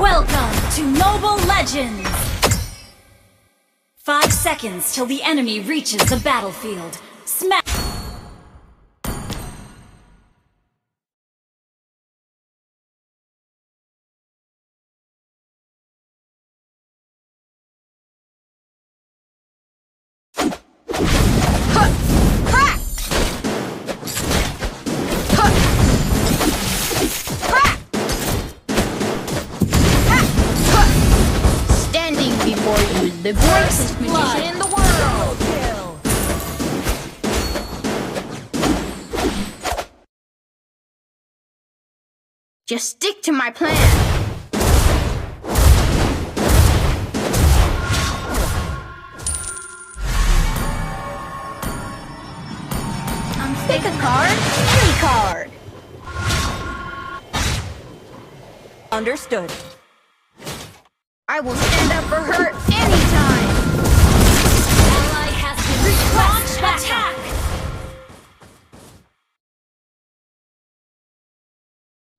Welcome to Mobile Legends! 5 seconds till the enemy reaches the battlefield. Smash! The greatest magician in the world! Kill. Just stick to my plan. Pick a card, any card. Understood. I will stand up for her anytime! Ally has been launched attack!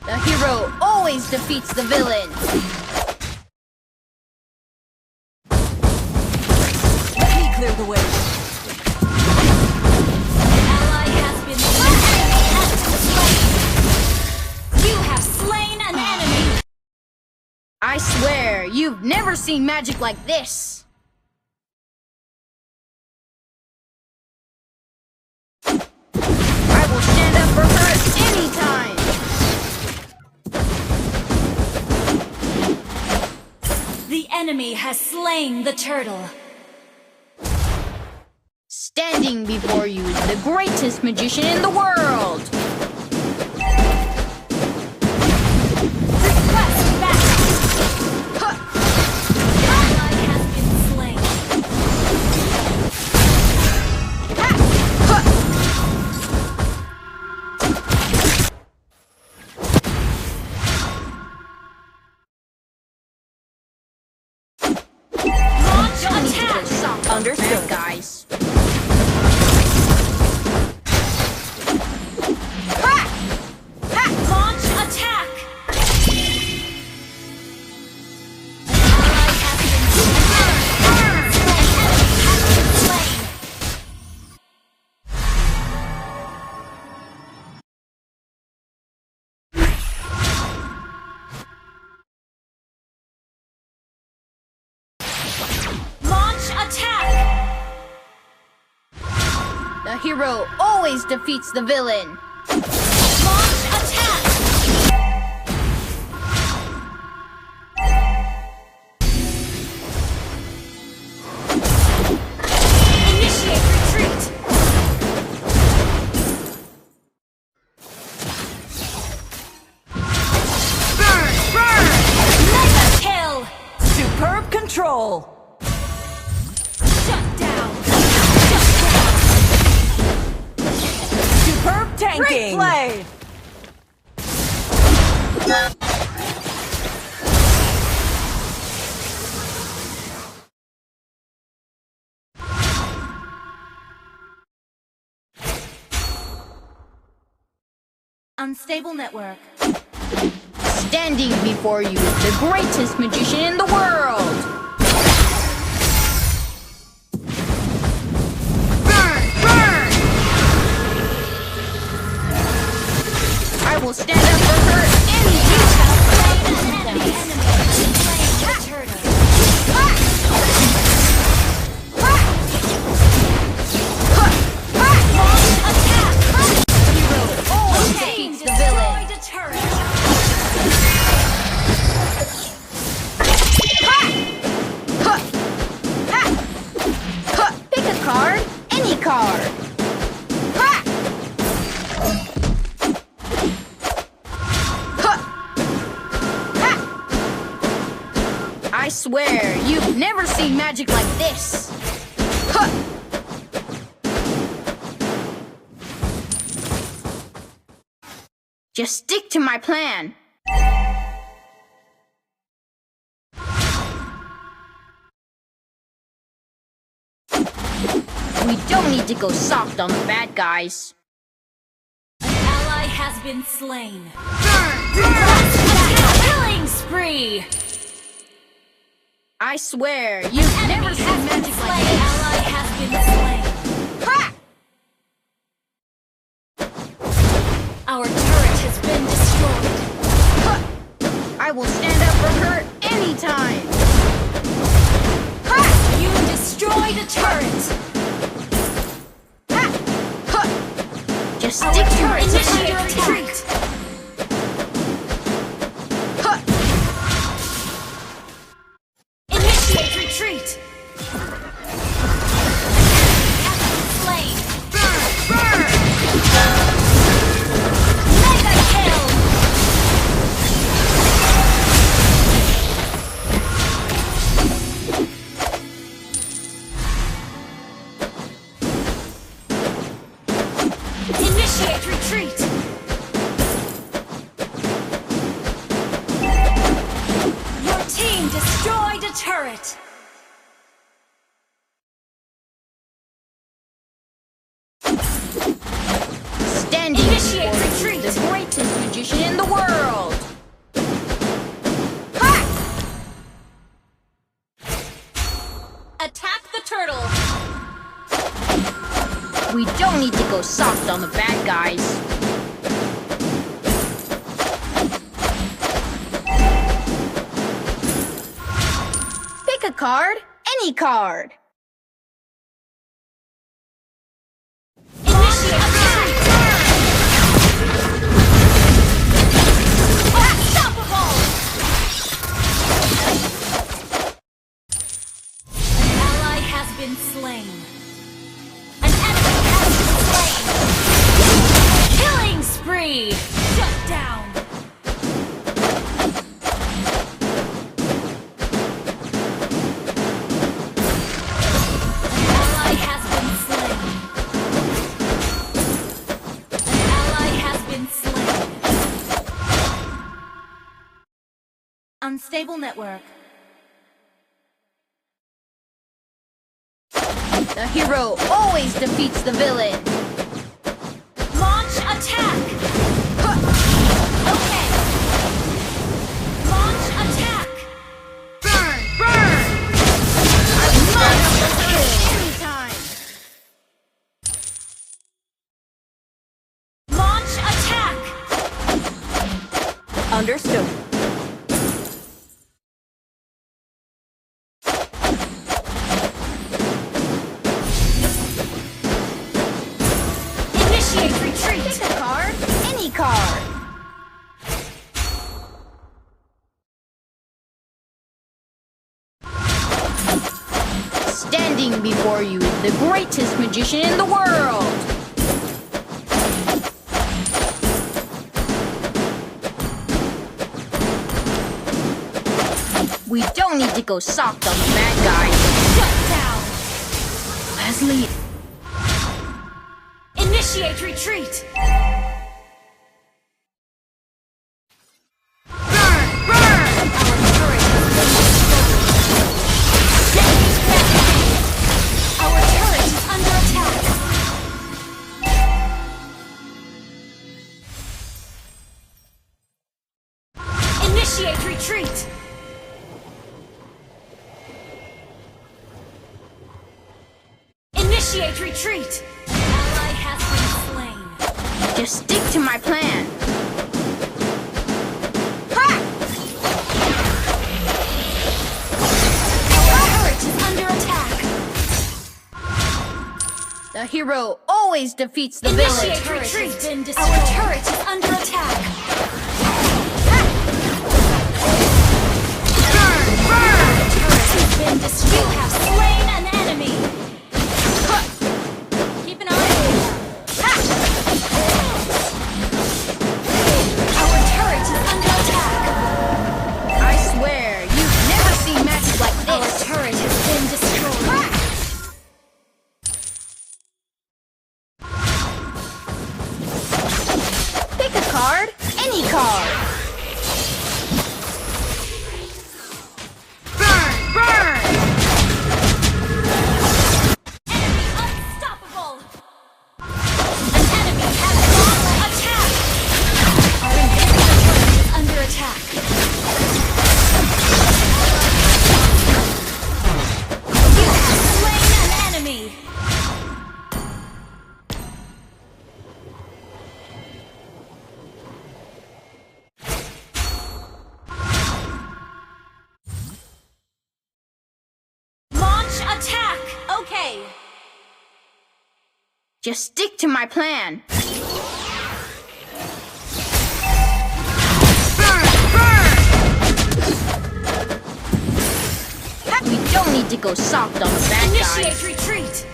The hero always defeats the villain! Let me clear the way. Ally has been slain! You have slain an enemy! I swear, you've never seen magic like this! I will stand up for her anytime! The enemy has slain the turtle. Standing before you is the greatest magician in the world! Understood, guys. Launch attack! The hero always defeats the villain. Launch attack! Initiate retreat! Burn! Burn! Mega kill! Superb control! Shut down! Superb tanking! Great play! Unstable network. Standing before you is the greatest magician in the world! Burn! Burn! I will stand up for her anytime! Pick a card, any card. I swear, you've never seen magic like this. Just stick to my plan. We don't need to go soft on the bad guys. An ally has been slain. Burn! Burn! Killing spree! I swear, you've never seen magic like this. Ally has been slain. Ha! Our turret has been destroyed. Ha! I will stand up for her anytime. Ha! You destroyed a turret. Ha! Ha! Just Our stick to my turret is plan. under retreat. Ha! Initiate retreat. Slain. Burn! Burn! Mega kill. Initiate retreat. Your team destroyed a turret. Standing Initiate before you, retreat. the greatest magician in the world. Ha! Attack the turtle. We don't need to go soft on the bad guys. Pick a card, any card. Initiate retreat. Unstoppable. An ally has been slain. An enemy has been slain. Killing spree. Shut down. An ally has been slain. An ally has been slain. Unstable network. The hero always defeats the villain. Launch attack. Okay. Launch attack. Burn! Burn! I must kill anytime. Launch attack. Understood. Initiate retreat. Pick a card, any card. Standing before you, the greatest magician in the world. We don't need to go soft on the bad guys. Shut down. Leslie, Initiate retreat. burn! Burn! Our turret has been destroyed. Our turret is under attack. Initiate retreat. Initiate retreat. Ally has been slain. Just stick to my plan. Ha! Our turret is under attack. The hero always defeats the villain. Initiate retreat. Our turret is under attack. Burn! Burn! Turret has been destroyed. You have slain an enemy. Keep an eye on them. Our turret is under attack. I swear, you've never seen magic like Our this. turret has been destroyed. Pick a card, Just stick to my plan. We don't need to go soft on the bad guys. Initiate retreat!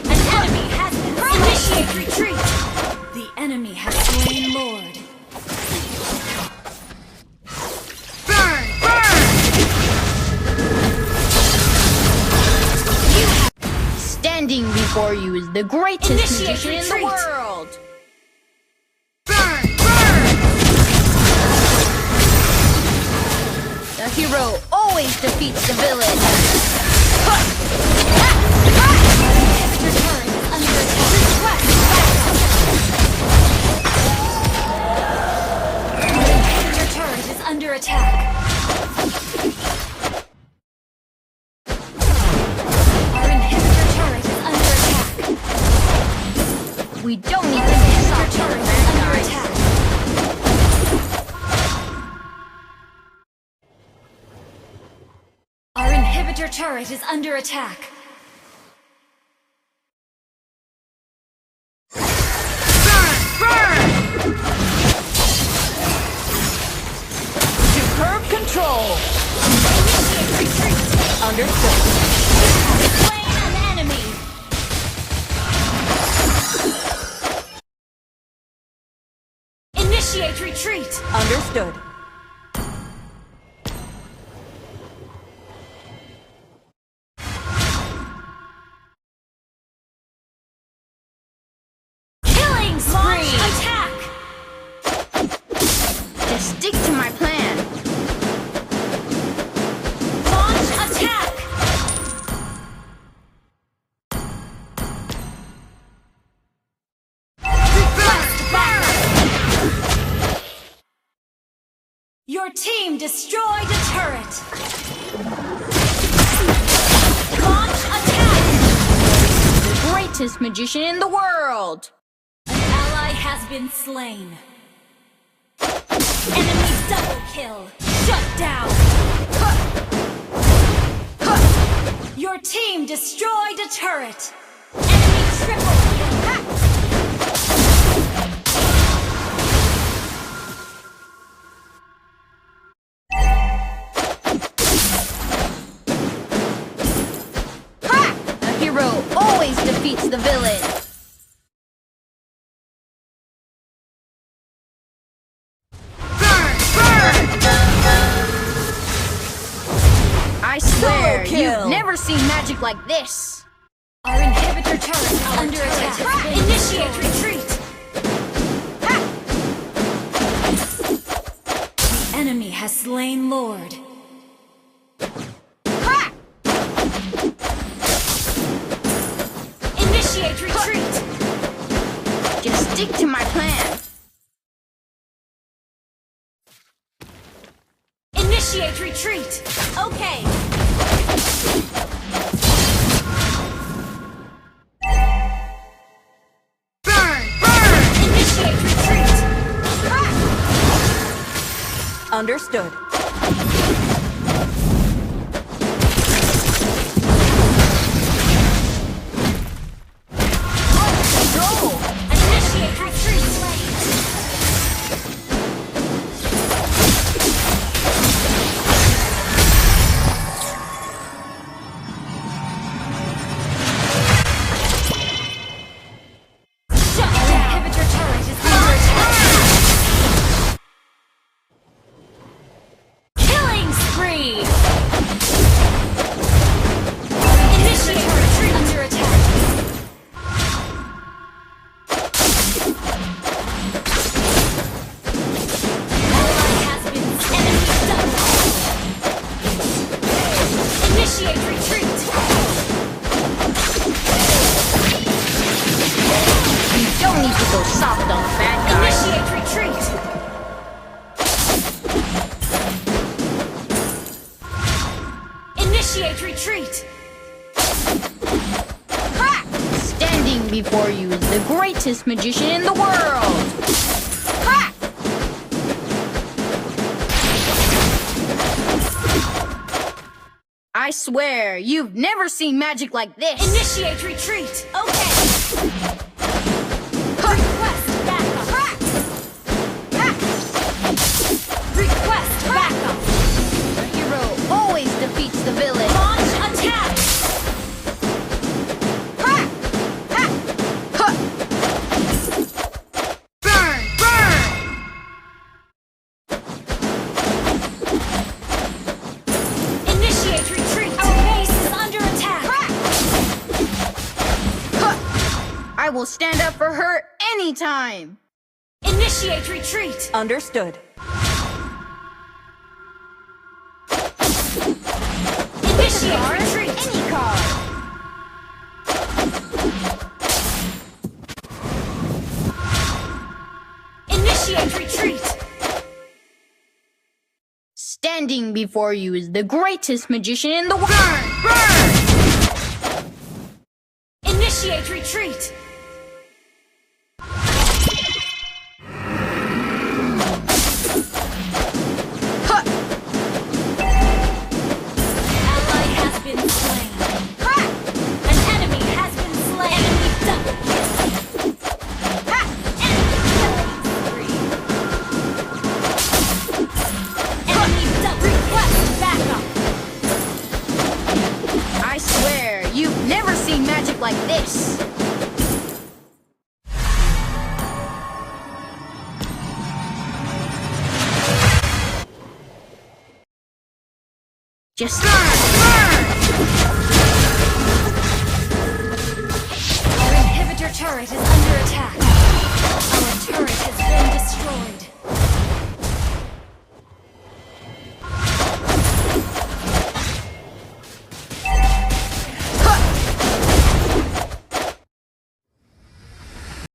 An enemy has been slain. Initiate retreat! The enemy has slain Lord. Burn! Burn! Standing before you is the greatest Initiate magician in the retreat. world. Burn! Burn! The hero always defeats the villain. Your turret is under attack. Request backup. Your turret is under attack. Our inhibitor turret is under attack. We don't need to be Your soft on turret the is bad under guys. attack. Our inhibitor turret is under attack. Superb control. Initiate retreat. Understood. Slain an enemy. Initiate retreat. Understood. Killing spree. Launch attack. Just stick to my plan. Launch attack. Request backup. Your team destroyed a turret. Launch attack. The greatest magician in the world. An ally has been slain. Enemy double kill. Shut down. Your team destroyed a turret. Enemy triple kill. The hero always defeats the villain. Burn! Burn! I swear, Solo kill. you've never seen magic like this. Our inhibitor turret is under attack. Initiate retreat. The enemy has slain Lord. Initiate retreat. Just stick to my plan. Initiate retreat. Okay. Burn! Burn! Initiate retreat. Understood. Control. Initiate retreat. Shut down. Inhibitor turret is under attack. Killing spree. Initiate retreat under attack. Ally has been enemy double. Initiate retreat. You don't need to go soft on the bad guys. Initiate retreat. Initiate retreat. Standing before you is the greatest magician in the world. I swear, you've never seen magic like this. Initiate retreat. Okay. Request backup. Request backup. The hero always defeats the villain. Launch attack. Burn! Burn! Initiate retreat. Our base is under attack. I will stand up for her anytime. Initiate retreat. Understood. Initiate retreat. Any card. Initiate retreat. Standing before you is the greatest magician in the world. Burn! Burn! Initiate retreat. Ally has been slain. An enemy has been slain. Enemy double kill. Enemy double request backup. I swear, you've never seen magic like this. Just burn! Burn!